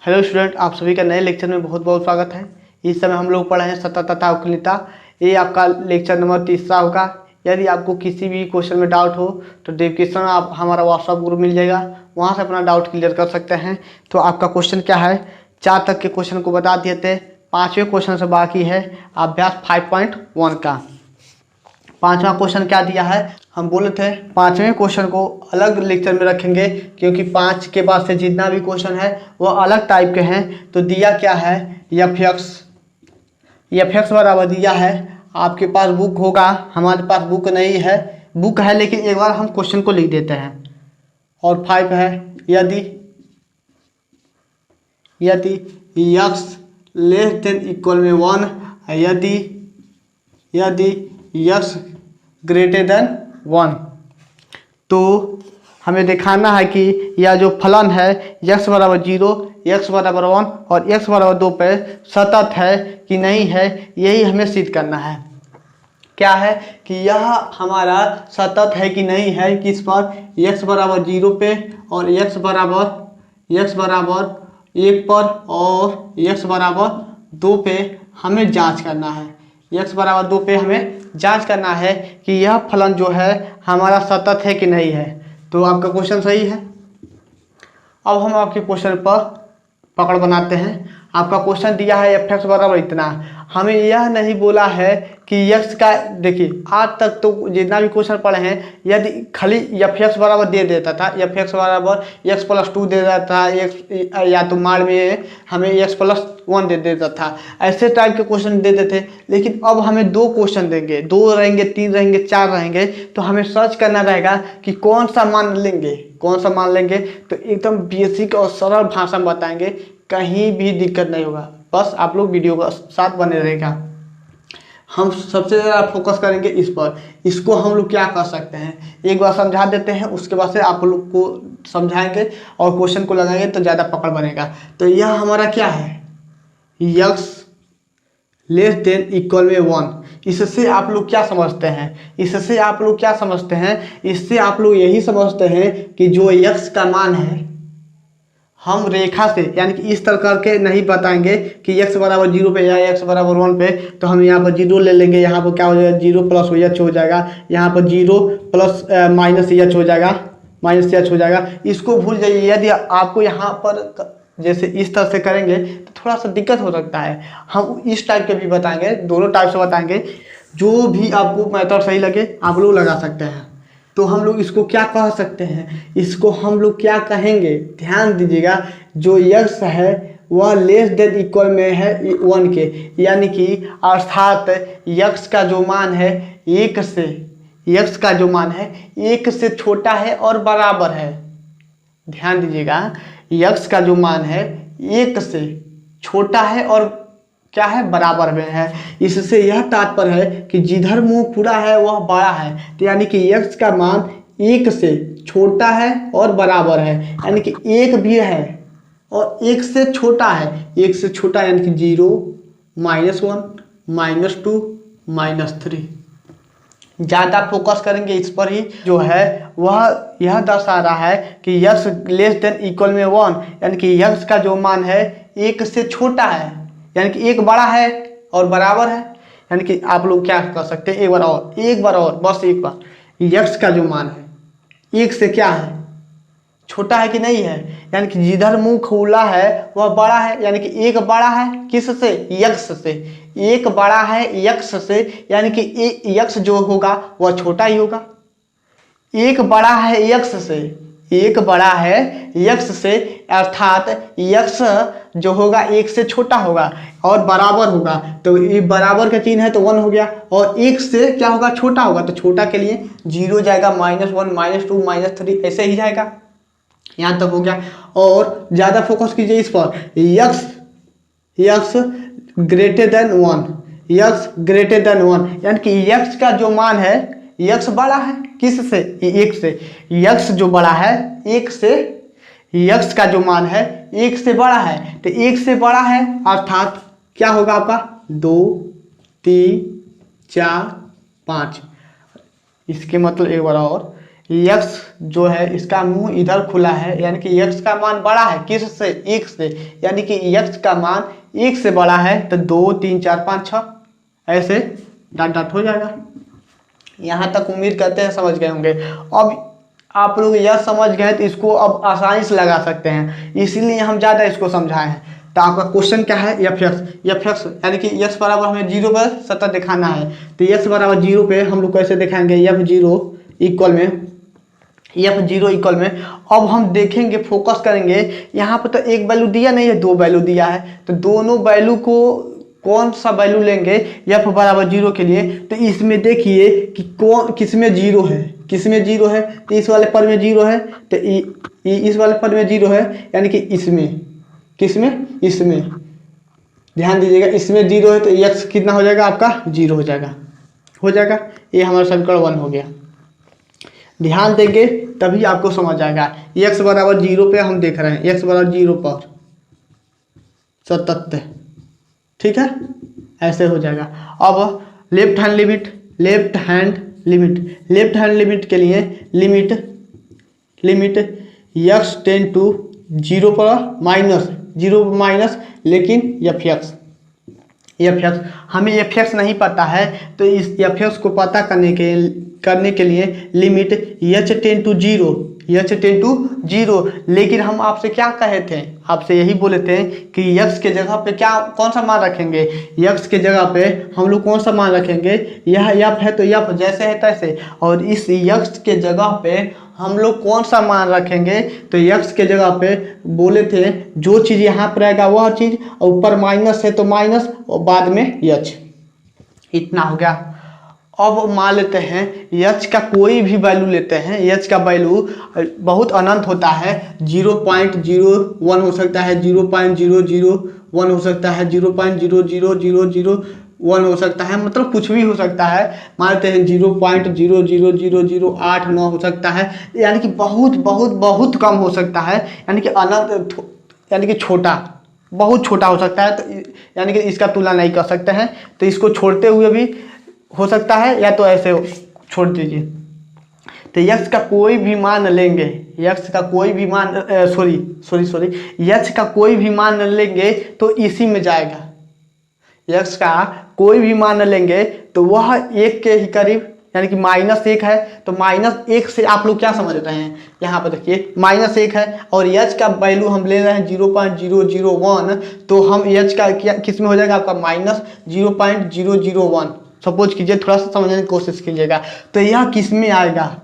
Hello student, आप सभी का नए लेक्चर में बहुत बहुत स्वागत है। इस समय हम लोग पढ़ रहे हैं सतह तथा अवकलिता। ये आपका लेक्चर नंबर 3 होगा। यदि आपको किसी भी क्वेश्चन में डाउट हो तो डिस्क्रिप्शन में आप हमारा व्हाट्सअप ग्रुप मिल जाएगा, वहाँ से अपना डाउट क्लियर कर सकते हैं। तो आपका क्वेश्चन क्या है, 4 तक के क्वेश्चन को बता दिए थे, 5वें क्वेश्चन से बाकी है अभ्यास 5.1 का। 5वां क्वेश्चन क्या दिया है, हम बोले थे 5वें क्वेश्चन को अलग लेक्चर में रखेंगे, क्योंकि 5 के बाद से जितना भी क्वेश्चन है वो अलग टाइप के हैं। तो दिया क्या है, एफ एक्स बराबर दिया है। आपके पास बुक होगा, हमारे पास बुक नहीं है। बुक है लेकिन एक बार हम क्वेश्चन को लिख देते हैं। और 5 है, यदि एक्स लेस देन इक्वल में 1, यदि एक्स ग्रेटर देन 1, तो हमें दिखाना है कि यह जो फलन है x बराबर 0, x बराबर 1 और x बराबर 2 पे सतत है कि नहीं है, यही हमें सिद्ध करना है। क्या है कि यह हमारा सतत है कि नहीं है, किस पर, x बराबर 0 पे और x बराबर 1 पर और x बराबर 2 पे हमें जांच करना है। x बराबर 2 पे हमें जांच करना है कि यह फलन जो है हमारा सतत है कि नहीं है। तो आपका क्वेश्चन सही है। अब हम आपके क्वेश्चन पर पकड़ बनाते हैं। आपका क्वेश्चन दिया है एफ एक्स बराबर इतना। हमें यह नहीं बोला है कि यक्स का, देखिए आज तक तो जितना भी क्वेश्चन पढ़े हैं, यदि खाली एफ एक्स बराबर दे देता था, एफ एक्स बराबर एक्स प्लस 2 दे देता था, एक्स या तो मार में हमें एक्स प्लस 1 दे देता था, ऐसे टाइप के क्वेश्चन दे देते। लेकिन अब हमें 2 क्वेश्चन देंगे, 2 रहेंगे, 3 रहेंगे, 4 रहेंगे, तो हमें सर्च करना रहेगा कि कौन सा मान लेंगे। तो एकदम बेसिक और सरल भाषा में बताएंगे, कहीं भी दिक्कत नहीं होगा। बस आप लोग वीडियो का साथ बने रहेगा। हम सबसे ज़्यादा फोकस करेंगे इस पर। इसको हम लोग क्या कर सकते हैं, एक बार समझा देते हैं, उसके बाद से आप लोग को समझाएंगे और क्वेश्चन को लगाएंगे तो ज़्यादा पकड़ बनेगा। तो यह हमारा क्या है, यक्स लेस देन इक्वल में 1। इससे आप लोग क्या समझते हैं, इससे आप लोग यही समझते हैं कि जो यक्स का मान है, हम रेखा से यानी कि इस तरह करके नहीं बताएंगे कि x बराबर 0 पे या x बराबर 1 पे, तो हम यहाँ पर 0 ले लेंगे। यहाँ पर क्या हो जाएगा, 0 प्लस h हो जाएगा। यहाँ पर 0 प्लस माइनस h हो जाएगा। इसको भूल जाइए। यदि आपको यहाँ पर जैसे इस तरह से करेंगे तो थोड़ा सा दिक्कत हो सकता है। हम इस टाइप के भी बताएंगे, दोनों टाइप से बताएंगे। जो भी आपको मेथड सही लगे आप लोग लगा सकते हैं। तो हम लोग इसको क्या कह सकते हैं, इसको हम लोग क्या कहेंगे, ध्यान दीजिएगा। जो यक्स है वह लेस देन इक्वल में है 1 के, यानी कि अर्थात यक्स का जो मान है 1 से छोटा है और बराबर है। ध्यान दीजिएगा, यक्स का जो मान है 1 से छोटा है और क्या है, बराबर में है। इससे यह तात्पर्य है कि जिधर मुंह पूरा है वह बड़ा है। तो यानी कि x का मान 1 से छोटा है और बराबर है, यानी कि 1 भी है और 1 से छोटा है। 1 से छोटा यानी कि 0, -1, -2, -3। ज़्यादा फोकस करेंगे इस पर ही। जो है वह यह दर्शा रहा है कि x लेस देन इक्वल में 1, यानी कि x का जो मान है 1 से छोटा है, यानी कि 1 बड़ा है और बराबर है। यानी कि आप लोग क्या कर सकते हैं, एक बार और बस एक बार, यक्स का जो मान है 1 से क्या है, छोटा है कि नहीं है, यानी कि जिधर मुंह खुला है वह बड़ा है। यानी कि 1 बड़ा है किससे, यक्स से। 1 बड़ा है यक्स से, यानी कि यक्स जो होगा वह छोटा ही होगा। 1 बड़ा है यक्स से, अर्थात यक्स जो होगा 1 से छोटा होगा और बराबर होगा। तो ये बराबर का चिन्ह है तो 1 हो गया, और 1 से क्या होगा, छोटा होगा। तो छोटा के लिए 0 जाएगा, -1, -2, -3 ऐसे ही जाएगा। यहाँ तक हो गया। और ज़्यादा फोकस कीजिए इस पर, यक्स ग्रेटर देन 1, यानी कि यक्स का जो मान है, यक्स बड़ा है किससे, 1 से। यक्स जो बड़ा है 1 से, यक्स का जो मान है 1 से बड़ा है। तो 1 से बड़ा है अर्थात क्या होगा आपका, 2, 3, 4, 5। इसके मतलब एक बार और, यक्स जो है इसका मुंह इधर खुला है, यानी कि यक्स का मान बड़ा है किससे, एक से, यानी कि यक्स का मान एक से बड़ा है तो 2 3 4 5 6 ऐसे डॉट डॉट हो जाएगा। यहाँ तक उम्मीद करते हैं समझ गए होंगे। अब आप लोग यह समझ गए तो इसको अब आसानी से लगा सकते हैं, इसीलिए हम ज़्यादा इसको समझाए हैं। तो आपका क्वेश्चन क्या है, एफ एक्स यानी कि एक्स बराबर हमें 0 पर सतत दिखाना है, तो एक्स बराबर 0 पे हम लोग कैसे दिखाएंगे, F0 इक्वल में अब हम देखेंगे, फोकस करेंगे। यहाँ पर तो एक वैल्यू दिया नहीं है, 2 वैल्यू दिया है, तो दोनों वैल्यू को कौन सा वैल्यू लेंगे एफ बराबर 0 के लिए, तो इसमें देखिए कि कौन किसमें 0 है, किसमें 0 है, तो इस वाले पद में 0 है, तो इस वाले पद में 0 है, यानी कि इसमें, किसमें, इसमें ध्यान दीजिएगा, इसमें 0 है तो एक्स कितना हो जाएगा आपका 0 हो जाएगा। ये हमारा समीकरण 1 हो गया। ध्यान देंगे तभी आपको समझ आएगा। एक्स बराबर 0 पे हम देख रहे हैं, एक्स बराबर 0 पर सतत, ठीक है, ऐसे हो जाएगा। अब लेफ्ट हैंड लिमिट के लिए लिमिट एक्स टेंड टू 0 पर माइनस लेकिन एफ एक्स हमें एफ एक्स नहीं पता है, तो इस एफ एक्स को पता करने के लिए लिमिट एच टेंड टू 0, लेकिन हम आपसे क्या कहे थे, आपसे यही बोले थे कि यक्स के जगह पे कौन सा मान रखेंगे, यक्स के जगह पे हम लोग कौन सा मान रखेंगे, यह यफ है तो यफ जैसे है तैसे, और इस यक्स के जगह पे हम लोग कौन सा मान रखेंगे, तो यक्स के जगह पे बोले थे जो चीज़ यहाँ पर आएगा वह चीज़, और ऊपर माइनस है तो माइनस, और बाद में यच, इतना हो गया। अब मान लेते हैं यच का कोई भी वैल्यू लेते हैं, यच का वैल्यू बहुत अनंत होता है, 0.01 हो सकता है, 0.001 हो सकता है, 0.00001 हो सकता है, मतलब कुछ भी हो सकता है। मानते हैं 0.00008 हो सकता है, यानी कि बहुत कम हो सकता है, यानी कि अनंत, यानी कि छोटा, बहुत छोटा हो सकता है, तो यानी कि इसका तुलना नहीं कर सकते हैं, तो इसको छोड़ते हुए भी हो सकता है, या तो ऐसे छोड़ दीजिए। तो यक्स का कोई भी मान लेंगे, यक्स का कोई भी मान यक्स का कोई भी मान लेंगे तो इसी में जाएगा। यक्स का कोई भी मान लेंगे तो वह 1 के ही करीब, यानी कि -1 है, तो -1 से आप लोग क्या समझ रहे हैं, यहाँ पर देखिए -1 है, और एच का वैल्यू हम ले रहे हैं 0.001, तो हम एच का क्या किस में हो जाएगा आपका -0.001। सपोज कीजिए, थोड़ा सा समझने की कोशिश कीजिएगा, तो यह किस में आएगा,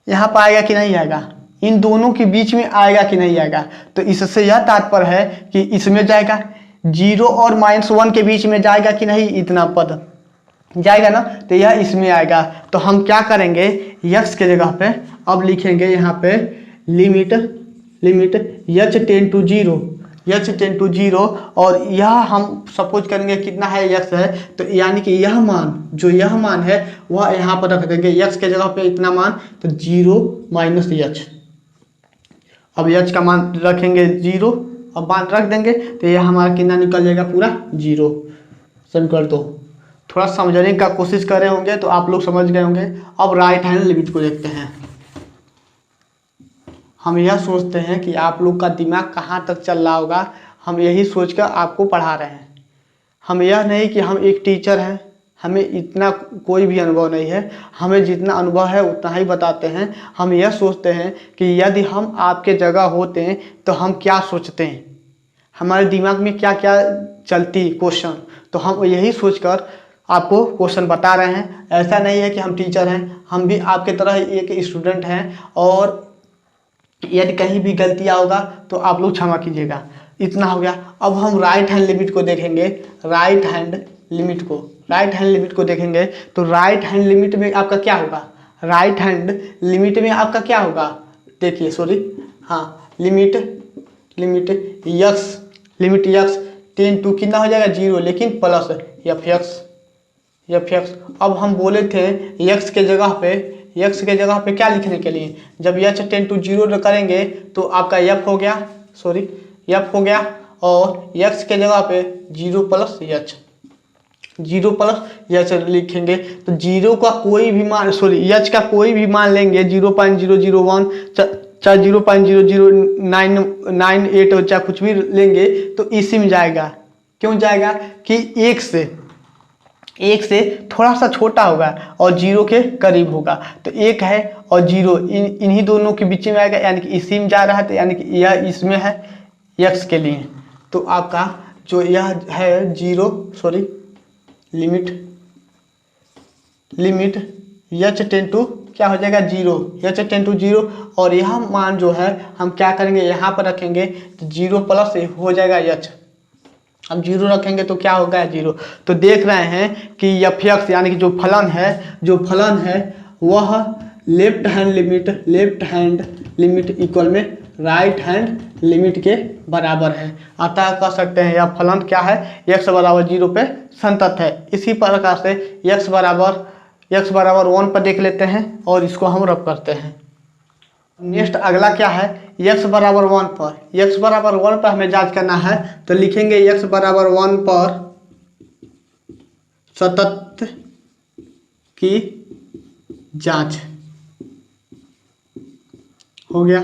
यहाँ पर आएगा कि नहीं आएगा, इन दोनों के बीच में आएगा कि नहीं आएगा, तो इससे यह तात्पर्य है कि इसमें जाएगा, 0 और -1 के बीच में जाएगा कि नहीं, इतना पद जाएगा ना, तो यह इसमें आएगा। तो हम क्या करेंगे, यक्स के जगह पे अब लिखेंगे यहाँ पे लिमिट एच टेंड टू 0, और यह हम सपोज करेंगे कितना है, यक्स है, तो यानी कि यह मान है वह यहाँ पर रख देंगे, यक्स के जगह पे इतना मान, तो 0 - एच। अब एच का मान रखेंगे 0 और मान रख देंगे, तो यह हमारा कितना निकल जाएगा, पूरा 0। समीकरण 2 थोड़ा समझने का कोशिश कर रहे होंगे तो आप लोग समझ गए होंगे। अब राइट हैंड लिमिट को देखते हैं। हम यह सोचते हैं कि आप लोग का दिमाग कहाँ तक चल रहा होगा, हम यही सोचकर आपको पढ़ा रहे हैं। हम यह नहीं कि हम एक टीचर हैं, हमें इतना कोई भी अनुभव नहीं है, हमें जितना अनुभव है उतना ही बताते हैं। हम यह सोचते हैं कि यदि हम आपके जगह होते हैं तो हम क्या सोचते हैं, हमारे दिमाग में क्या क्या चलती क्वेश्चन, तो हम यही सोचकर आपको क्वेश्चन बता रहे हैं। ऐसा नहीं है कि हम टीचर हैं, हम भी आपके तरह एक स्टूडेंट हैं, और यदि कहीं भी गलतियाँ होगा तो आप लोग क्षमा कीजिएगा। इतना हो गया। अब हम राइट हैंड लिमिट को देखेंगे। राइट हैंड लिमिट को देखेंगे तो राइट हैंड लिमिट में आपका क्या होगा, राइट हैंड लिमिट में आपका क्या होगा, देखिए लिमिट यक्स टेंड टू कितना हो जाएगा 0, लेकिन प्लस एफ एक्स। अब हम बोले थे यक्स के जगह पे क्या लिखने के लिए, जब एच टेंड टू 0 करेंगे तो आपका एफ हो गया, और यक्स के जगह पे 0 + एच। जीरो प्लस एच लिखेंगे तो जीरो का कोई भी मान एच का कोई भी मान लेंगे 0.001 चाहे 0.009998 चाहे कुछ भी लेंगे तो इसी में जाएगा। क्यों जाएगा कि एक से थोड़ा सा छोटा होगा और जीरो के करीब होगा, तो एक है और जीरो इन्हीं दोनों के बीच में आएगा, यानी कि इसी में जा रहा है, तो यानी कि यह इसमें है एक्स के लिए। तो आपका जो यह है zero limit h tends to क्या हो जाएगा zero, h tends to zero, और यह मान जो है हम क्या करेंगे यहाँ पर रखेंगे तो जीरो प्लस हो जाएगा एच। अब जीरो रखेंगे तो क्या होगा जीरो। तो देख रहे हैं कि एफ एक्स यानी कि जो फलन है वह लेफ्ट हैंड लिमिट इक्वल में राइट हैंड लिमिट के बराबर है। अतः कह सकते हैं यह फलन क्या है, x बराबर 0 पे संतत है। इसी प्रकार से x बराबर 1 पर देख लेते हैं और इसको हम रब करते हैं। नेक्स्ट अगला क्या है, x बराबर 1 पर हमें जांच करना है, तो लिखेंगे x बराबर 1 पर सतत की जांच हो गया,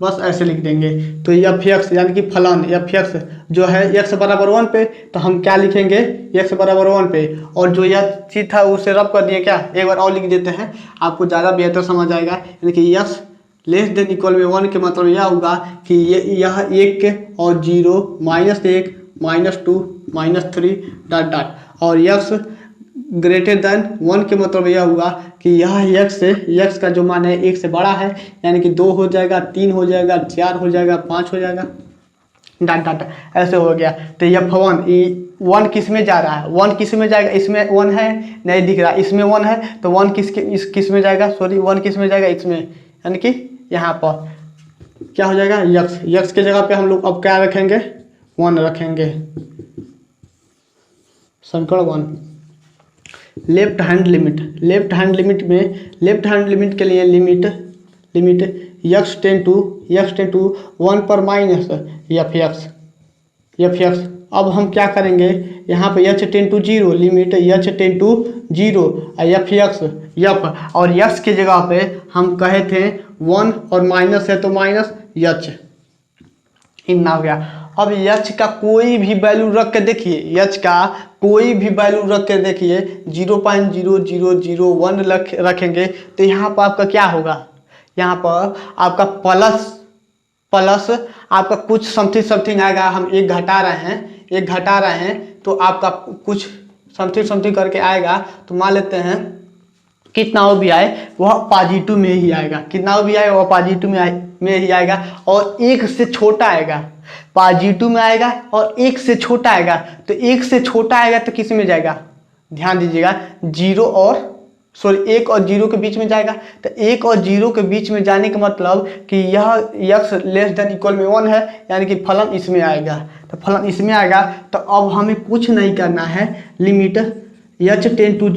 बस ऐसे लिख देंगे। तो एफ एक्स यानी कि फलन एफ एक्स जो है x बराबर 1 पे, तो हम क्या लिखेंगे x बराबर 1 पे, और जो यह चीज था उसे रब कर दिए क्या, एक बार और लिख देते हैं आपको ज़्यादा बेहतर समझ आएगा। यानी कि x लेस देन इक्वल में 1 के मतलब यह होगा कि यह 1 और 0 -1 -2 -3 डॉट और x ग्रेटर देन 1 के मतलब यह हुआ कि यह x का जो मान है 1 से बड़ा है, यानी कि 2 हो जाएगा, 3 हो जाएगा, 4 हो जाएगा, 5 हो जाएगा, डॉट ऐसे हो गया। तो यह वन किस में जा रहा है, 1 किस में जाएगा, इसमें 1 है नहीं दिख रहा, इसमें 1 है तो 1 किस में जाएगा, 1 किस में जाएगा इसमें, यानी कि यहाँ पर क्या हो जाएगा x के जगह पे हम लोग अब क्या रखेंगे 1 रखेंगे, समीकरण 1। लेफ्ट हैंड लिमिट के लिए लिमिट x टेन टू 1 पर माइनस एफ एक्स। अब हम क्या करेंगे यहाँ पे h tends to 0 limit h tends to 0 f x और x के जगह पे हम कहे थे 1 और माइनस है तो माइनस h इतना हो गया। अब h का कोई भी वैल्यू रख के देखिए, 0.0001 रखेंगे तो यहाँ पर आपका क्या होगा, यहाँ पर आपका प्लस आपका कुछ समथिंग आएगा। हम एक घटा रहे हैं तो आपका कुछ समथिंग करके आएगा, तो मान लेते हैं कितना वो भी आए वह पॉजिटिव में ही आएगा, कितना वो भी आए वह पॉजिटिव में ही आएगा, और 1 से छोटा आएगा, पॉजिटिव में आएगा और 1 से छोटा आएगा। तो 1 से छोटा आएगा तो किस में जाएगा, ध्यान दीजिएगा 1 और 0 के बीच में जाएगा। तो 1 और 0 के बीच में जाने का मतलब कि यह x लेस देन इक्वल में 1 है, यानी कि फलन इसमें आएगा। तो फलन इसमें आएगा तो अब हमें कुछ नहीं करना है, लिमिट h टेन टू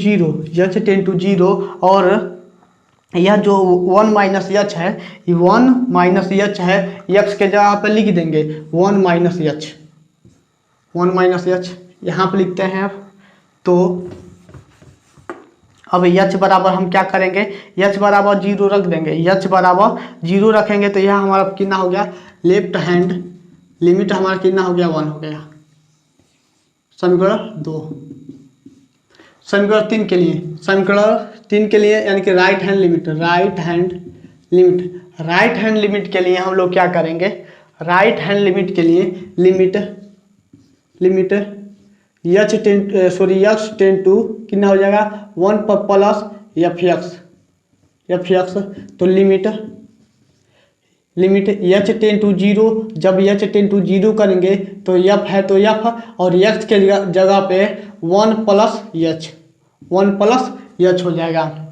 0 और यह जो 1 माइनस एच है, ये 1 माइनस एच है, x के जगह पर लिख देंगे 1 माइनस एच यहाँ पर लिखते हैं। तो अब h बराबर हम क्या करेंगे, h बराबर 0 रख देंगे, h बराबर 0 रखेंगे तो यह हमारा कितना हो गया, लेफ्ट हैंड लिमिट हमारा कितना हो गया 1 हो गया। समीकरण 2। समीकरण 3 के लिए यानी कि राइट हैंड लिमिट के लिए हम लोग क्या करेंगे, राइट हैंड लिमिट के लिए लिमिट x टेन टू कितना हो जाएगा 1 पर प्लस एफ एक्स। तो लिमिट h टेन टू 0, जब h टेन टू 0 करेंगे तो f है तो f, और x के जगह पे 1 प्लस h हो जाएगा,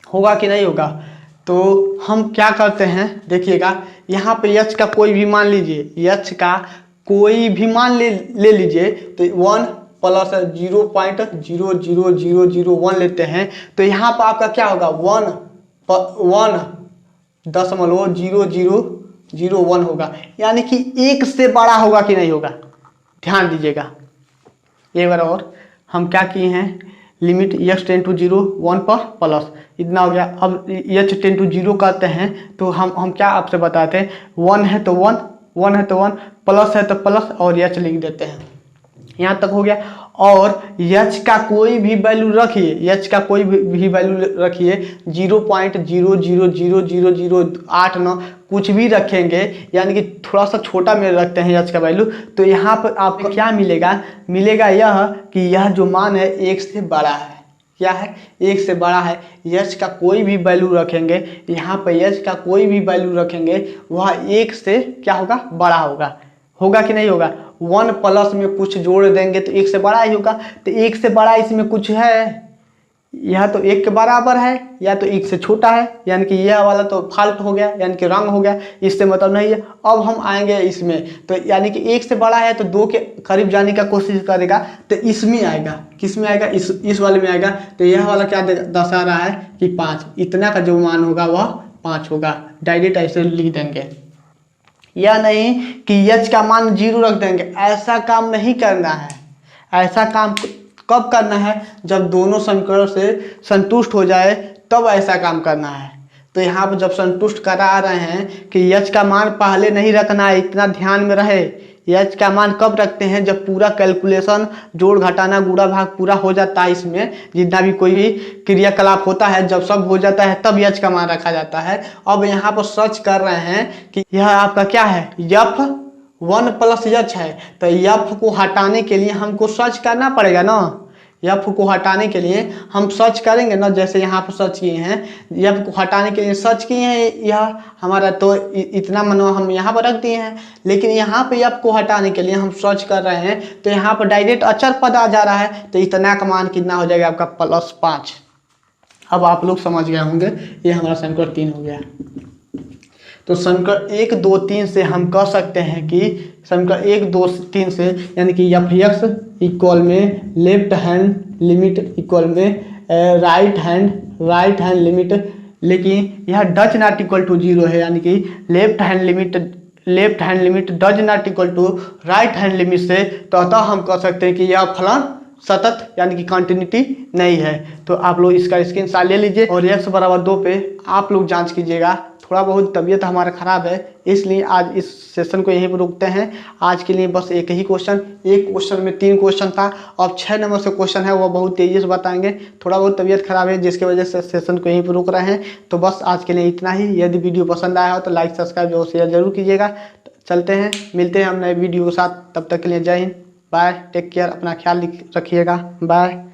होगा कि नहीं होगा। तो हम क्या करते हैं देखिएगा, यहाँ पे h का कोई भी मान लीजिए, h का कोई भी मान ले लीजिए, तो 1 प्लस 0.00001 लेते हैं, तो यहाँ पर आपका क्या होगा 1.0001 होगा, यानी कि 1 से बड़ा होगा कि नहीं होगा, ध्यान दीजिएगा एक बार और। हम क्या किए हैं, लिमिट x टेन टू 0 1 पर प्लस इतना हो गया। अब h टेन टू 0 करते हैं तो हम क्या आपसे बताते हैं, 1 है तो 1, 1 है तो 1, प्लस है तो प्लस और h लिख देते हैं। यहाँ तक हो गया। और h का कोई भी वैल्यू रखिए, h का कोई भी वैल्यू रखिए, 0.000089 कुछ भी रखेंगे, यानी कि थोड़ा सा छोटा में रखते हैं h का वैल्यू, तो यहाँ पर आपको क्या मिलेगा, मिलेगा यह कि यह जो मान है 1 से बड़ा है। क्या है, 1 से बड़ा है। h का कोई भी वैल्यू रखेंगे, यहाँ पर h का कोई भी वैल्यू रखेंगे वह 1 से क्या होगा, बड़ा होगा। होगा कि नहीं होगा, 1 प्लस में कुछ जोड़ देंगे तो 1 से बड़ा ही होगा। तो 1 से बड़ा इसमें कुछ है, यह तो 1 के बराबर है या तो 1 से छोटा है, यानी कि यह वाला तो फाल्ट हो गया, यानी कि रंग हो गया, इससे मतलब नहीं है। अब हम आएंगे इसमें, तो यानी कि 1 से बड़ा है तो 2 के करीब जाने का कोशिश करेगा, तो इसमें आएगा, किस में आएगा, इस वाले में आएगा। तो यह वाला क्या दर्शा रहा है कि 5, इतना का जो मान होगा वह 5 होगा। डायरेक्ट ऐसे लिख देंगे, या नहीं कि h का मान 0 रख देंगे। ऐसा काम नहीं करना है। ऐसा काम कब करना है, जब दोनों समीकरण से संतुष्ट हो जाए तब ऐसा काम करना है। तो यहाँ पर जब संतुष्ट करा रहे हैं कि h का मान पहले नहीं रखना है, इतना ध्यान में रहे। h का मान कब रखते हैं, जब पूरा कैलकुलेशन, जोड़ घटाना गुणा भाग पूरा हो जाता है, इसमें जितना भी कोई भी क्रियाकलाप होता है, जब सब हो जाता है तब h का मान रखा जाता है। अब यहाँ पर सर्च कर रहे हैं कि यह आपका क्या है, f1 प्लस h है। तो f को हटाने के लिए हमको सर्च करना पड़ेगा ना, f को हटाने के लिए हम सर्च करेंगे ना, जैसे यहाँ पर सर्च किए हैं, f को हटाने के लिए सर्च किए हैं, यह हमारा तो इतना मानो हम यहाँ पर रख दिए हैं। लेकिन यहाँ पे f को हटाने के लिए हम सर्च कर रहे हैं, तो यहाँ पर डायरेक्ट अचर पद आ जा रहा है, तो इतना का मान कितना हो जाएगा आपका, +5। अब आप लोग समझ गए होंगे, ये हमारा समीकरण 3 हो गया। तो समीकरण 1 2 3 से हम कह सकते हैं कि समीकरण 1 2 3 से, यानी कि f(x) इक्वल में लेफ्ट हैंड लिमिट इक्वल में राइट हैंड लिमिट, लेकिन यह डज नॉट इक्वल टू 0 है, यानी कि left hand limit does not equal to right hand limit से, तो अतः हम कह सकते हैं कि यह फलन सतत यानी कि कंटिन्यूटी नहीं है। तो आप लोग इसका स्क्रीनशॉट ले लीजिए और x बराबर 2 पे आप लोग जांच कीजिएगा। थोड़ा बहुत तबीयत हमारा ख़राब है, इसलिए आज इस सेशन को यहीं पर रुकते हैं। आज के लिए बस एक ही क्वेश्चन, एक क्वेश्चन में 3 क्वेश्चन था, अब 6 नंबर से क्वेश्चन है, वो बहुत तेज़ी से बताएंगे। थोड़ा बहुत तबीयत ख़राब है जिसकी वजह से सेशन को यहीं पर रुक रहे हैं। तो बस आज के लिए इतना ही। यदि वीडियो पसंद आया हो तो लाइक सब्सक्राइब और शेयर जरूर कीजिएगा। चलते हैं, मिलते हैं हम नए वीडियो के साथ, तब तक के लिए जय हिंद, बाय, टेक केयर, अपना ख्याल रखिएगा, बाय।